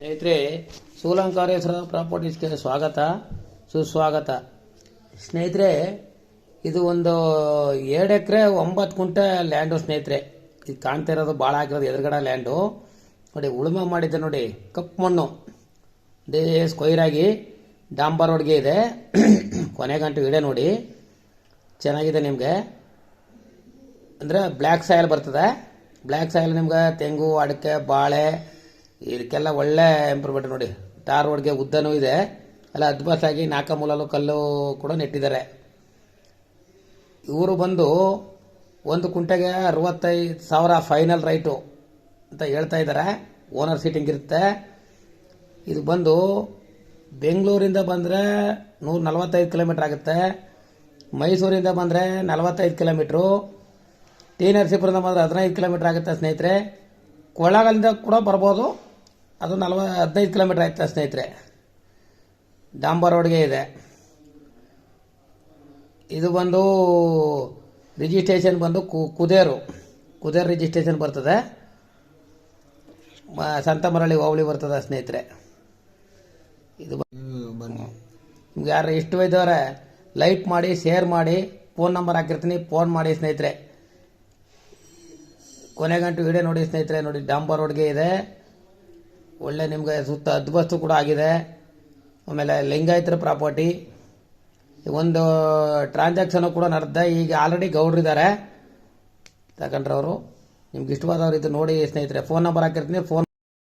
ಸ್ನೇಹಿತರೆ, ಸೂಲಂಕಾರೇಶ್ವರ ಪ್ರಾಪರ್ಟೀಸ್ಗೆ ಸ್ವಾಗತ ಸುಸ್ವಾಗತ. ಸ್ನೇಹಿತರೆ, ಇದು ಒಂದು 2 ಎಕರೆ 9 ಗುಂಟೆ ಲ್ಯಾಂಡು. ಸ್ನೇಹಿತರೆ, ಇದು ಕಾಣ್ತಾ ಇರೋದು ಭಾಳ ಆಗಿರೋದು ಎದುರುಗಡೆ ಲ್ಯಾಂಡು ನೋಡಿ. ಉಳುಮೆ ಮಾಡಿದ್ದೆ ನೋಡಿ, ಕಪ್ಪು ಮಣ್ಣು ದೇ ಸ್ಕ್ವೈರಾಗಿ ಡಾಂಬರ್ ರೋಡ್ಗೆ ಇದೆ. ಕೊನೆಗಂಟು ವಿಡಿಯೋ ನೋಡಿ, ಚೆನ್ನಾಗಿದೆ. ನಿಮಗೆ ಅಂದರೆ ಬ್ಲ್ಯಾಕ್ ಸಾಯಿಲ್ ಬರ್ತದೆ. ಬ್ಲ್ಯಾಕ್ ಸಾಯಿಲ್ ನಿಮ್ಗೆ ತೆಂಗು, ಅಡಿಕೆ, ಬಾಳೆ ಇದಕ್ಕೆಲ್ಲ ಒಳ್ಳೆ ಇಂಪ್ರೂವ್ಮೆಂಟ್ ನೋಡಿ. ಟಾರ್ ರೋಡ್ಗೆ ಉದ್ದನೂ ಇದೆ, ಎಲ್ಲ ಅದ್ಭುತವಾಗಿ 4 ಮೂಲಲು ಕಲ್ಲು ಕೂಡ ನೆಟ್ಟಿದ್ದಾರೆ. ಇವರು ಬಂದು 1 ಗುಂಟೆಗೆ 65,000 ಫೈನಲ್ ರೈಟು ಅಂತ ಹೇಳ್ತಾ ಇದ್ದಾರೆ. ಓನರ್ ಸೀಟಿಂಗ್ ಇರುತ್ತೆ. ಇದು ಬಂದು ಬೆಂಗಳೂರಿಂದ ಬಂದರೆ 145 ಕಿಲೋಮೀಟ್ರ್ ಆಗುತ್ತೆ. ಮೈಸೂರಿಂದ ಬಂದರೆ 45 ಕಿಲೋಮೀಟ್ರು. ಟಿ ನರಸೀಪುರದಿಂದ ಬಂದರೆ 15 ಕಿಲೋಮೀಟ್ರ್ ಆಗುತ್ತೆ ಸ್ನೇಹಿತರೆ. ಕೊಳ್ಳೇಗಾಲದಿಂದ ಕೂಡ ಬರ್ಬೋದು, ಅದು 15 ಕಿಲೋಮೀಟ್ರ್ ಆಯ್ತಾ ಸ್ನೇಹಿತರೆ. ಡಾಂಬರ್ ರೋಡ್ಗೆ ಇದೆ. ಇದು ಬಂದು ರಿಜಿಸ್ಟ್ರೇಷನ್ ಬಂದು ಕುದೇರು ರಿಜಿಸ್ಟ್ರೇಷನ್ ಬರ್ತದೆ. ಸಂತಮರಳ್ಳಿ ಹೋಬಳಿ ಬರ್ತದೆ ಸ್ನೇಹಿತರೆ. ಇದು ನಿಮ್ಗೆ ಯಾರು ಇಷ್ಟವಿದ್ದವರೆ ಲೈಕ್ ಮಾಡಿ, ಶೇರ್ ಮಾಡಿ, ಫೋನ್ ನಂಬರ್ ಹಾಕಿರ್ತೀನಿ, ಫೋನ್ ಮಾಡಿ ಸ್ನೇಹಿತರೆ. ಕೊನೆಗಂಟು ವಿಡಿಯೋ ನೋಡಿ ಸ್ನೇಹಿತರೆ. ನೋಡಿ, ಡಾಂಬರ್ ರೋಡ್ಗೆ ಇದೆ. ಒಳ್ಳೆ ನಿಮಗೆ ಸುತ್ತ ಅದ್ಭುತ ಕೂಡ ಆಗಿದೆ. ಆಮೇಲೆ ಲಿಂಗಾಯತರ ಪ್ರಾಪರ್ಟಿ. ಒಂದು ಟ್ರಾನ್ಸಾಕ್ಷನ್ ಕೂಡ ನಡೆದ. ಈಗ ಆಲ್ರೆಡಿ ಗೌಡ್ರಿದ್ದಾರೆ ತಗೊಂಡ್ರವರು. ನಿಮ್ಗೆ ಇಷ್ಟವಾದವ್ರು ಇದು ನೋಡಿ ಸ್ನೇಹಿತರೆ. ಫೋನ್ ನಂಬರ್ ಹಾಕಿರ್ತೀನಿ, ಫೋನ್